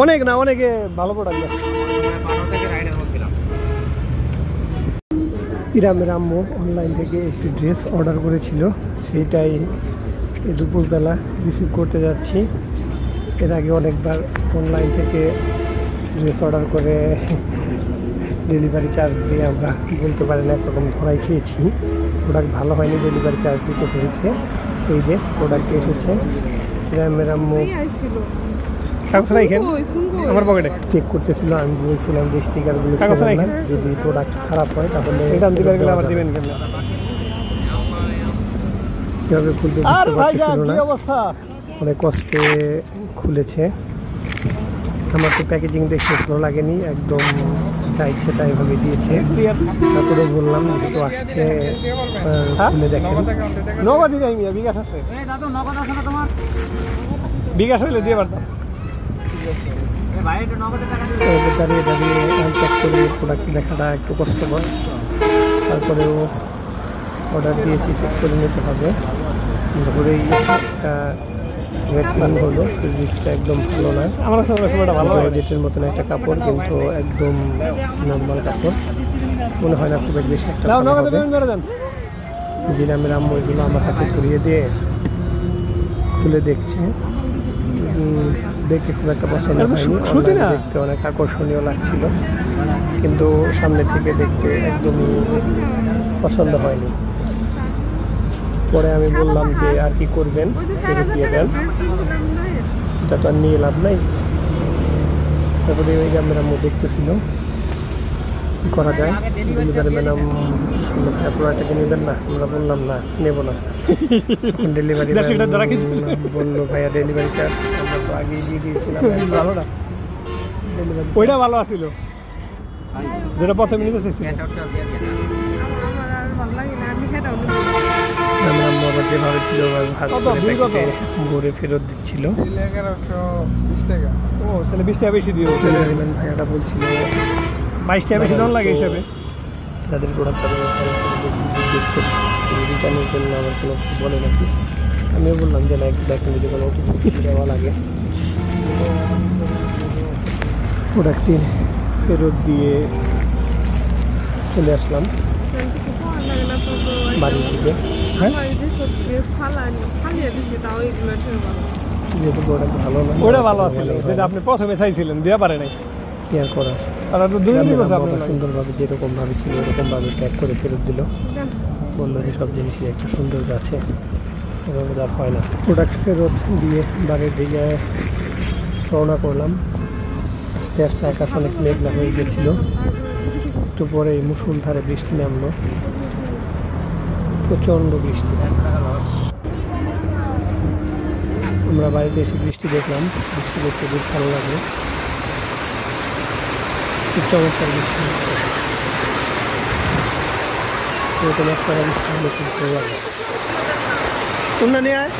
অনেক না, অনেকে ভালো প্রোডাক্ট আছে। ইরামের আম্মু অনলাইন থেকে একটি ড্রেস অর্ডার করেছিল, সেইটাই দুপুরবেলা রিসিভ করতে যাচ্ছি। এর আগে অনেকবার অনলাইন থেকে ড্রেস অর্ডার করে ডেলিভারি চার্জ দিয়ে আমরা বলতে পারি না একরকম ধরাই খেয়েছি। প্রোডাক্ট ভালো হয়নি, ডেলিভারি চার্জ দিতে হয়েছে। এই যে প্রোডাক্ট এসেছে, ইরামের আম্মু আমার পকেটে চেক করতেছিল। আমি বলছিলাম যে স্টিকারগুলো যদি প্রোডাক্ট খারাপ হয় তাহলে আবার দিবেন কেন, কীভাবে খুলতে বুঝতে পারতেছিল না, অনেক কষ্টে খুলেছে। আমার তো প্যাকেজিং দেখতে ভালো লাগেনি, একদম যা ইচ্ছে তাই ভাবে দিয়েছে। তারপরে বললাম যেহেতু আসছে খুলে দেখেন। নগদ দিই মিয়া, বিকাশ আছে, বিকাশ হইলে দিয়ে পারতাম। দাঁড়িয়ে দাঁড়িয়ে আনপ্যাক করে প্রোডাক্ট দেখাটা একটু কষ্টকর। তারপরেও অর্ডার দিয়েছি, চেক করে নিতে হবে। ধরেই একটা রেড প্যান হলো, জিনিসটা একদম ভালো না। আমার খুব একটা ভালো জেটের মতন একটা কাপড়, কিন্তু একদম নর্মাল কাপড়, মনে হয় না খুব বেশি একটা। জিরামের আম্মু এগুলো আমার হাতে ধরিয়ে দিয়ে খুলে দেখছে, দেখে খুব একটা পছন্দ হয়নি। দেখতে অনেক আকর্ষণীয় লাগছিল, কিন্তু সামনে থেকে দেখতে একদমই পছন্দ হয়নি। পরে আমি বললাম যে আর কি করবেন, ফেরত দিয়ে দেন, এটা তো আর নিয়ে লাভ নাই। তারপরে ওই গ্রামের আম্মু দেখতেছিল কি করা যায়। ডেলিভারি ম্যাডাম প্রোডাক্টটাকে নেবেন না, আমরা বললাম না নেব না। ডেলিভারি বললো ভাইয়া ডেলিভারি চার্জ আমরা তো আগেই দিয়ে দিয়েছিলাম। ভালো না, ওইটা ভালো আসছিল যেটা প্রথমে নিতে চাইছিল। যেভাবে ছিল ঘুরে ফেরত দিচ্ছিল। 1120 টাকা। ও তাহলে 20 টাকা বেশি দিও। ভাইয়াটা বলছিল 22 টাকা বেশি দাম লাগে হিসাবে। তাদের প্রোডাক্ট জিজ্ঞেস করি রিটার্নের জন্য আমার কোনো কিছু বলে নাকি। আমিও বললাম যে না, একটু দেখেন যদি কোনো দেওয়া লাগে। প্রোডাক্টটি ফেরত দিয়ে চলে আসলাম বাড়ির দিকে। হ্যাঁ, যেহেতু প্রোডাক্ট ভালো না, ওটা ভালো আছে যেটা আপনি প্রথমে চাইছিলেন, দেওয়া পারে নাই। কি আর করার, সুন্দরভাবে যেরকম ভাবে ছিল ওরকম ভাবে প্যাক করে ফেরত দিল। বললো যে সব জিনিসই একটা সৌন্দর্য আছে, এভাবে আর হয় না। প্রোডাক্ট ফেরত দিয়ে বাড়ির দিকে রওনা করলাম। আস্তে আস্তে আকাশ অনেক মেঘলা হয়ে গেছিল। একটু পরে মুষলধারে বৃষ্টি নামলো, প্রচণ্ড বৃষ্টি। আমরা বাড়িতে এসে বৃষ্টি দেখলাম, বৃষ্টি দেখতে খুব ভালো লাগলো, খুব চমৎকার বৃষ্টি। এরকম একটা বৃষ্টি হলে খুব ভালো লাগে। তোমরা নিয়ে আয়।